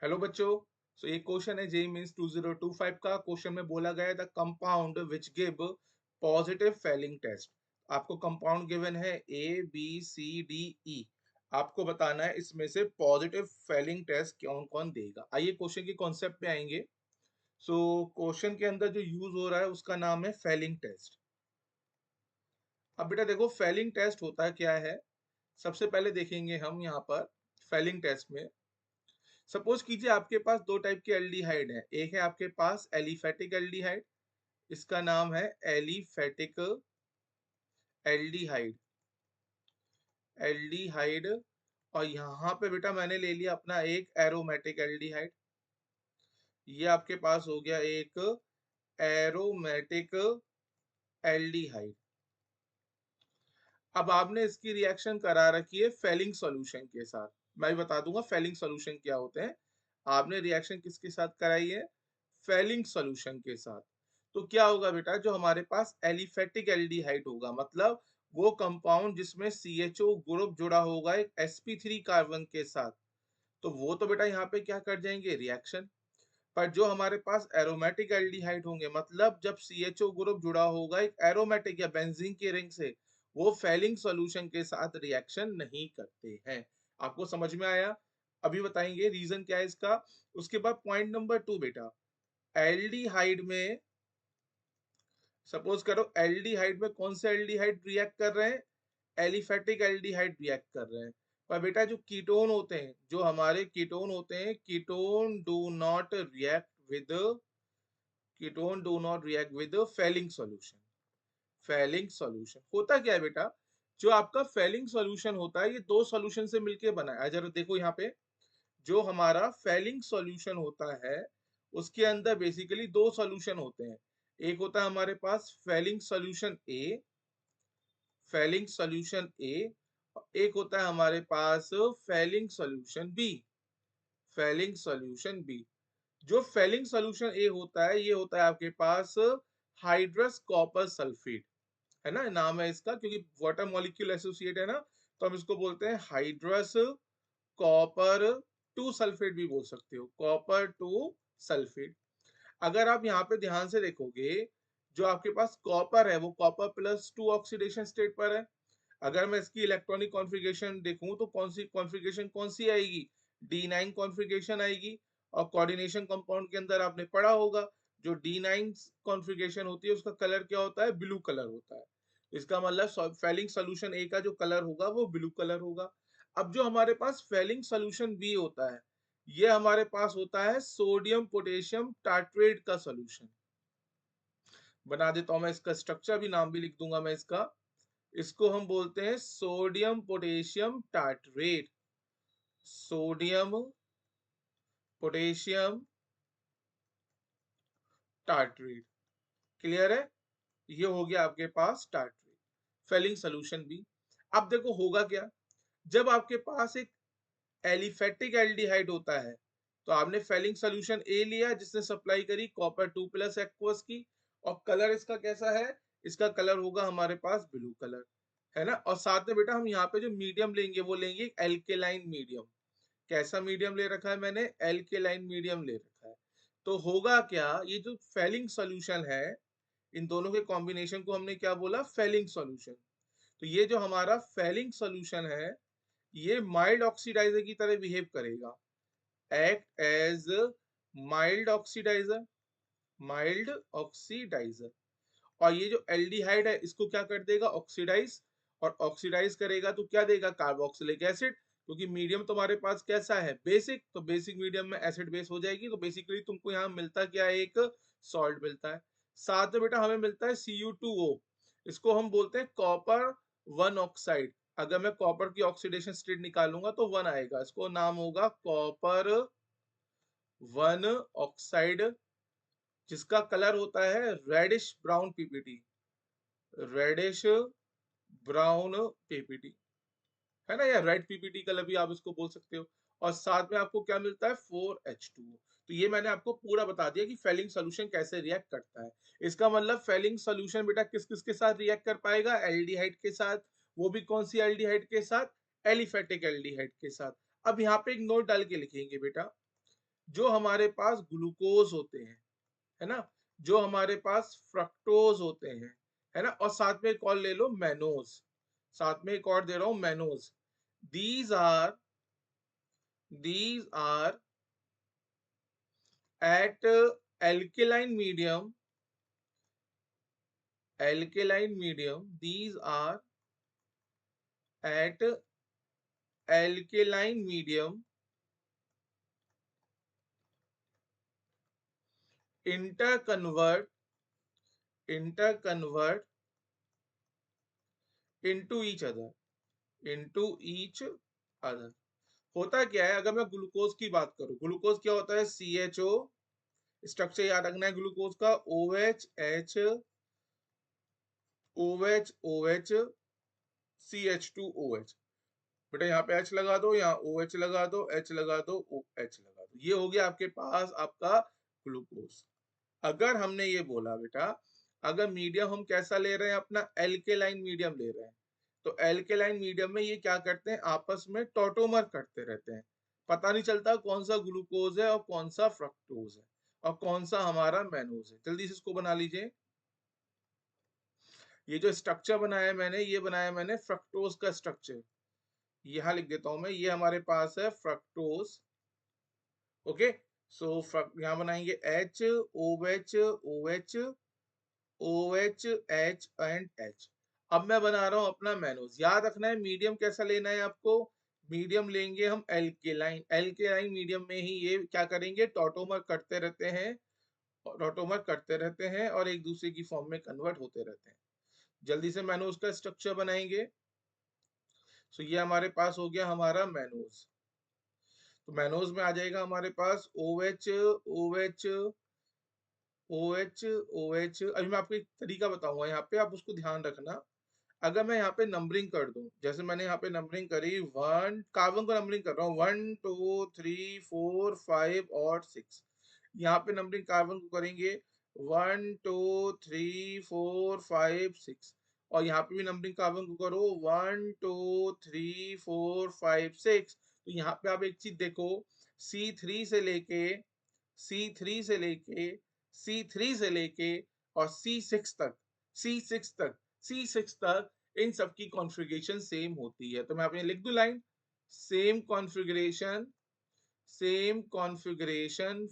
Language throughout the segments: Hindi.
हेलो बच्चों। सो ये क्वेश्चन है जेई मींस 2025 का। क्वेश्चन में बोला गया है the compound which give positive Fehling test. आपको कंपाउंड गिवन है ABCDE। आपको बताना है इसमें से पॉजिटिव फेलिंग टेस्ट कौन कौन देगा। आइए क्वेश्चन के कॉन्सेप्ट पे आएंगे। सो क्वेश्चन के अंदर जो यूज हो रहा है उसका नाम है फेलिंग टेस्ट। अब बेटा देखो फेलिंग टेस्ट होता है क्या है। सबसे पहले देखेंगे हम यहाँ पर फेलिंग टेस्ट में। सपोज कीजिए आपके पास दो टाइप के एल्डिहाइड है। एक है आपके पास एलिफेटिक एल्डिहाइड, इसका नाम है एलिफेटिक एल्डिहाइड। एल्डिहाइड और यहाँ पे बेटा मैंने ले लिया अपना एक एरोमेटिक एल्डिहाइड। ये आपके पास हो गया एक एरोमेटिक एल्डिहाइड। अब आपने इसकी रिएक्शन करा रखी है फेलिंग सॉल्यूशन के साथ। मैं बता दूंगा फेलिंग सॉल्यूशन क्या होते हैं। आपने रिएक्शन किसके साथ कराई है? फेलिंग सॉल्यूशन के साथ। तो क्या होगा बेटा, जो हमारे पास एलिफेटिक एल्डिहाइड होगा, मतलब वो कंपाउंड जिसमें CHO ग्रुप जुड़ा होगा एक sp3 कार्बन के साथ, तो वो तो बेटा यहाँ पे क्या कर जाएंगे, रिएक्शन। पर जो हमारे पास एरोमेटिक एल्डिहाइड होंगे, मतलब जब CHO ग्रुप जुड़ा होगा एक एरोमेटिक या बेंजीन की रिंग से, वो फेलिंग सॉल्यूशन के साथ रिएक्शन नहीं करते हैं। आपको समझ में आया? अभी बताएंगे रीजन क्या है इसका। उसके बाद पॉइंट नंबर 2 बेटा, एल्डिहाइड में सपोज करो एल्डिहाइड में कौन से एल्डिहाइड रिएक्ट कर रहे हैं? एलिफेटिक एल्डिहाइड रिएक्ट कर रहे हैं। पर बेटा जो कीटोन होते हैं, जो हमारे कीटोन होते हैं, ketone do not react with Fehling solution. Fehling solution होता क्या है बेटा? जो आपका फेलिंग सॉल्यूशन होता है ये दो सॉल्यूशन से मिलके बना है। जरा देखो यहाँ पे, जो हमारा फेलिंग सॉल्यूशन होता है उसके अंदर बेसिकली दो सॉल्यूशन होते हैं। एक होता है हमारे पास Fehling solution A, Fehling solution A, एक होता है हमारे पास Fehling solution B, Fehling solution B. जो फेलिंग सॉल्यूशन ए होता है ये होता है आपके पास हाइड्रस कॉपर सल्फेट, है ना, नाम है इसका, क्योंकि वाटर मॉलिक्यूल एसोसिएट है ना, तो हम इसको बोलते हैं हाइड्रस कॉपर टू सल्फेट भी बोल सकते हो, कॉपर टू सल्फेट। अगर आप यहाँ पे ध्यान से देखोगे, जो आपके पास कॉपर है वो कॉपर +2 ऑक्सीडेशन स्टेट पर है। अगर मैं इसकी इलेक्ट्रॉनिक कॉन्फ़िगरेशन देखूं तो कौन सी कॉन्फ़िगरेशन कौन सी आएगी? D9 कॉन्फ़िगरेशन आएगी। और कोऑर्डिनेशन कंपाउंड के अंदर आपने पढ़ा होगा, जो D9 कॉन्फ़िगरेशन होती है उसका कलर क्या होता है? ब्लू कलर होता है। इसका मतलब फेलिंग सोल्यूशन ए का जो कलर होगा वो ब्लू कलर होगा। अब जो हमारे पास फेलिंग सोल्यूशन बी होता है, ये हमारे पास होता है सोडियम पोटेशियम टार्ट्रेट का सोल्यूशन। बना देता हूं मैं इसका स्ट्रक्चर भी, नाम भी लिख दूंगा मैं इसका। इसको हम बोलते हैं sodium potassium tartrate. Sodium potassium tartrate. Clear है? ये हो गया आपके पास टार्ट्रेट, फेलिंग सोल्यूशन बी। अब देखो होगा क्या, जब आपके पास एक एलिफेटिक एल्डिहाइड होता है, तो आपने फेलिंग सोल्यूशन ए लिया जिसने सप्लाई करी कॉपर 2+ एक्वस की, और कलर इसका कैसा है? इसका कलर होगा हमारे पास ब्लू कलर, है ना। और साथ में बेटा हम यहाँ पे जो मीडियम लेंगे वो लेंगे एल्केलाइन मीडियम। कैसा मीडियम ले रखा है मैंने? एल्केलाइन मीडियम ले रखा है। तो होगा क्या, ये जो फेलिंग सोल्यूशन है, इन दोनों के कॉम्बिनेशन को हमने क्या बोला? Fehling solution. तो ये जो हमारा फेलिंग सोल्यूशन है ये माइल्ड ऑक्सीडाइजर की तरह बिहेव करेगा, act as mild oxidizer, mild oxidizer. और ये जो एल्डिहाइड है इसको क्या कर देगा? ऑक्सीडाइज। और ऑक्सीडाइज करेगा तो क्या देगा? Carboxylic acid. क्योंकि मीडियम तुम्हारे पास कैसा है? बेसिक। तो बेसिक मीडियम में एसिड बेस हो जाएगी, तो बेसिकली तुमको यहाँ मिलता क्या है? एक सॉल्ट मिलता है। साथ में बेटा हमें मिलता है Cu2O। इसको हम बोलते हैं कॉपर 1 ऑक्साइड। अगर मैं कॉपर की ऑक्सीडेशन स्टेट निकालूंगा तो 1 आएगा, इसको नाम होगा कॉपर 1 ऑक्साइड, जिसका कलर होता है reddish brown PPT, reddish brown PPT, है ना, या रेड पीपीटी कलर भी आप इसको बोल सकते हो। और साथ में आपको क्या मिलता है? 4H2O। तो ये मैंने आपको पूरा बता दिया कि फेलिंग सोल्यूशन कैसे रिएक्ट करता है। इसका मतलब फेलिंग सोल्यूशन बेटा किस किस के साथ रिएक्ट कर पाएगा? एल्डिहाइड के साथ। वो भी कौन सी एल्डिहाइड के साथ? एलिफेटिक एल्डिहाइड के साथ। अब यहाँ पे एक नोट डाल के लिखेंगे बेटा, जो हमारे पास ग्लूकोज होते हैं, है ना, जो हमारे पास फ्रक्टोज होते हैं, है ना, और साथ में एक और ले लो मैनोज, साथ में एक और दे रहा हूं mannose. These are these are at alkaline medium, alkaline medium, these are at alkaline medium, interconvert, interconvert into each other, into each other। होता क्या है, अगर मैं ग्लूकोज की बात करूं, ग्लूकोज क्या होता है, CHO, स्ट्रक्चर याद रखना है ग्लूकोज का, OH H, OH OH, CH2OH। बेटा यहाँ पे H लगा दो, यहाँ OH लगा दो, H लगा दो, OH लगा दो, ये हो गया आपके पास आपका ग्लूकोज। अगर हमने ये बोला बेटा, अगर मीडियम हम कैसा ले रहे हैं, अपना एल्केलाइन मीडियम ले रहे हैं, तो एल्केलाइन मीडियम में ये क्या करते हैं, आपस में टॉटोमर करते रहते हैं, पता नहीं चलता कौन सा ग्लूकोज है और कौन सा फ्रक्टोज है और कौन सा हमारा मैनोज है। जल्दी से इसको बना लीजिए। ये जो स्ट्रक्चर बनाया मैंने, ये बनाया मैंने फ्रक्टोज का स्ट्रक्चर, यहाँ लिख देता हूं मैं, ये हमारे पास है फ्रक्टोज। ओके, सो यहाँ बनाएंगे H OH OH OH H and H। अब मैं बना रहा हूं अपना मैनोज। याद रखना है मीडियम कैसा लेना है आपको, मीडियम लेंगे हम एल्केलाइन, एल्केलाइन मीडियम में ही ये क्या करेंगे, टॉटोमर करते रहते हैं, टॉटोमर करते रहते हैं और एक दूसरे की फॉर्म में कन्वर्ट होते रहते हैं। जल्दी से मैनोज का स्ट्रक्चर बनाएंगे। सो ये हमारे पास हो गया हमारा मैनोज। तो मैनोज में आ जाएगा हमारे पास OH OH OH OH। अभी मैं आपको एक तरीका बताऊंगा यहाँ पे, आप उसको ध्यान रखना। अगर मैं यहाँ पे नंबरिंग कर दूं, जैसे मैंने यहाँ पे नंबरिंग करी, वन कार्बन को नंबरिंग कर रहा हूँ, 1 2 3 4 5 और 6। यहाँ पे नंबरिंग कार्बन को करेंगे 1 2 3 4 5 6, और यहाँ पे भी नंबरिंग कार्बन को करो 1 2 3 4 5 6। तो यहाँ पे आप एक चीज देखो, C3 से लेके C3 से लेके C3 से लेके और C6 तक, C6 तक, C6 तक इन सब की कॉन्फ़िगरेशन सेम होती है। तो मैं आपने लिख दूं line, same configuration, same configuration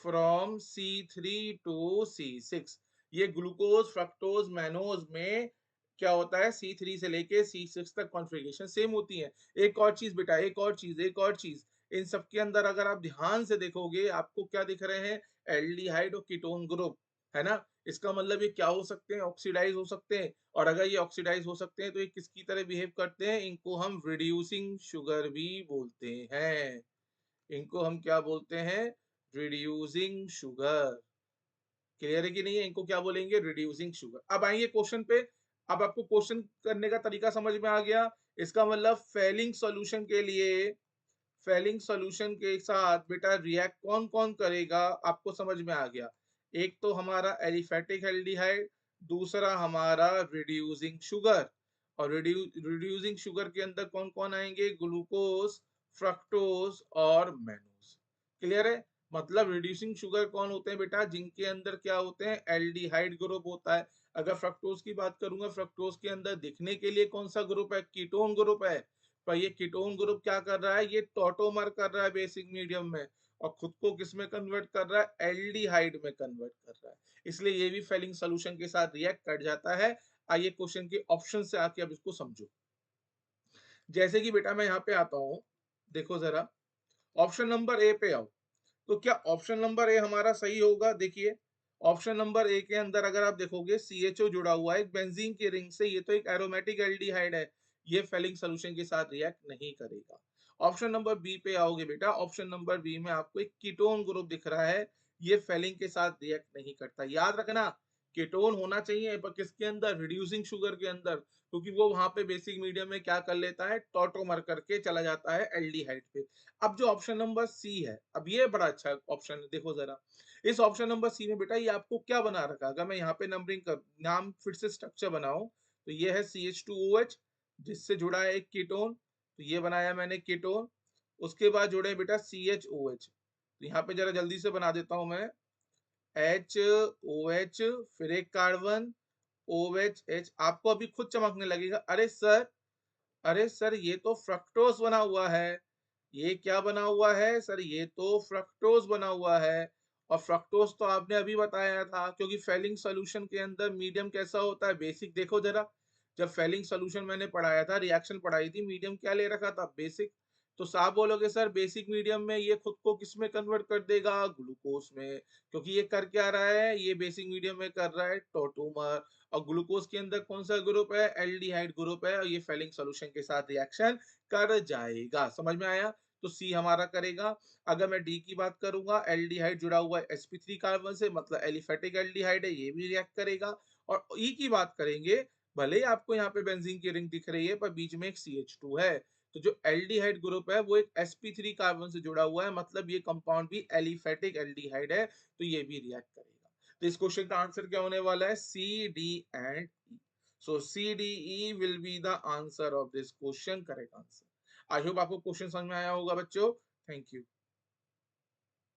from C3 to C6। ये ग्लूकोज फ्रक्टोज मैनोज में क्या होता है, C3 से लेके C6 तक कॉन्फ़िगरेशन सेम होती है। एक और चीज बेटा, एक और चीज, एक और चीज, इन सब के अंदर अगर आप ध्यान से देखोगे, आपको क्या दिख रहे हैं, एल्डिहाइड और कीटोन ग्रुप, है ना। इसका मतलब ये क्या हो सकते हैं, ऑक्सीडाइज हो सकते हैं, और अगर ये ऑक्सीडाइज हो सकते हैं तो ये किसकी तरह बिहेव करते हैं, इनको हम रिड्यूसिंग शुगर भी बोलते हैं। इनको हम क्या बोलते हैं, रिड्यूसिंग शुगर। क्लियर है कि नहीं है, इनको क्या बोलेंगे, रिड्यूसिंग शुगर। अब आइए क्वेश्चन पे। अब आपको क्वेश्चन करने का तरीका समझ में आ गया। इसका मतलब फेलिंग सॉल्यूशन के लिए, फेलिंग सॉल्यूशन के साथ बेटा रिएक्ट कौन कौन करेगा, आपको समझ में आ गया। एक तो हमारा एलिफेटिक एल्डिहाइड, दूसरा हमारा रिड्यूसिंग शुगर, और रिड्यूसिंग शुगर के अंदर कौन कौन आएंगे, ग्लूकोज, फ्रक्टोज और मैनोज। क्लियर है। मतलब रिड्यूसिंग शुगर कौन होते हैं बेटा, जिनके अंदर क्या होते हैं, एल्डिहाइड ग्रुप होता है। अगर फ्रक्टोज की बात करूंगा, फ्रक्टोज के अंदर दिखने के लिए कौन सा ग्रुप है, कीटोन ग्रुप है। पर ये कीटोन ग्रुप क्या कर रहा है, ये टॉटोमर कर रहा है बेसिक मीडियम में, और खुद को किस में कन्वर्ट कर रहा है, एल्डिहाइड में कन्वर्ट कर रहा है। इसलिए ये भी फेलिंग सोल्यूशन के साथ रिएक्ट कर जाता है। आइए क्वेश्चन के ऑप्शन से आके अब इसको समझो। जैसे कि बेटा मैं यहाँ पे आता हूँ, देखो जरा, ऑप्शन नंबर ए पे आओ। तो क्या ऑप्शन नंबर ए हमारा सही होगा, देखिए ऑप्शन नंबर ए के अंदर अगर आप देखोगे CHO जुड़ा हुआ है एक बेंजीन की रिंग से, ये तो एक एरोमेटिक एल्डिहाइड है, ये फेलिंग सोल्यूशन के साथ रिएक्ट नहीं करेगा। ऑप्शन नंबर बी पे आओगे बेटा, ऑप्शन नंबर बी में आपको एक कीटोन ग्रुप दिख रहा है, ये फेलिंग के साथ रिएक्ट नहीं करता। याद रखना, कीटोन होना चाहिए पर किसके अंदर, रिड्यूसिंग शुगर के अंदर, क्योंकि वो वहां पे बेसिक मीडियम में क्या कर लेता है, टॉटोमर करके चला जाता है एल्डिहाइड पे। अब जो ऑप्शन नंबर सी है, अब ये बड़ा अच्छा ऑप्शन है, देखो जरा इस ऑप्शन नंबर सी में बेटा, ये आपको क्या बना रखा, अगर मैं यहाँ पे नंबरिंग कर, नाम फिर से स्ट्रक्चर बनाऊं, तो ये है CH2OH, जिससे जुड़ा है एक कीटोन, तो ये बनाया मैंने कीटोन। उसके बाद जोड़े बेटा CHOH। तो यहाँ पे जरा जल्दी से बना देता हूं मैं, HOH, फिर एक कार्बन, OH। आपको अभी खुद चमकने लगेगा, अरे सर ये तो फ्रक्टोज बना हुआ है। ये क्या बना हुआ है सर? ये तो फ्रक्टोज बना हुआ है। और फ्रक्टोज तो आपने अभी बताया था, क्योंकि फेलिंग सॉल्यूशन के अंदर मीडियम कैसा होता है, बेसिक। देखो जरा, जब फेलिंग सॉल्यूशन मैंने पढ़ाया था, रिएक्शन पढ़ाई थी, मीडियम क्या ले रखा था, बेसिक। तो साहब बोलोगे सर बेसिक मीडियम में ये खुद को किस में कन्वर्ट कर देगा, ग्लूकोज में। क्योंकि ये कर क्या रहा है, ये बेसिक मीडियम में कर रहा है टोटूमर। और ग्लूकोज के अंदर कौन सा ग्रुप है, एल्डिहाइड ग्रुप है, और ये फेलिंग सॉल्यूशन के साथ रिएक्शन कर जाएगा। समझ में आया? तो सी हमारा करेगा। अगर मैं डी की बात करूंगा, एल्डिहाइड जुड़ा हुआ है sp3 कार्बन से, मतलब एलिफेटिक एल्डिहाइड है, ये भी रिएक्ट करेगा। और ई की बात करेंगे, भले ही आपको यहाँ पे बेंजीन की रिंग दिख रही है, पर बीच में एक CH2 है। तो जो एल्डिहाइड ग्रुप है वो एक sp3 कार्बन से जुड़ा हुआ है, मतलब ये कंपाउंड भी एलिफेटिक एल्डिहाइड है, तो ये भी रिएक्ट करेगा। तो इस क्वेश्चन का आंसर क्या होने वाला है, C, D and E. So C, D, E will be the answer of this question, correct answer. I hope आपको क्वेश्चन समझ में आया होगा बच्चों। Thank you.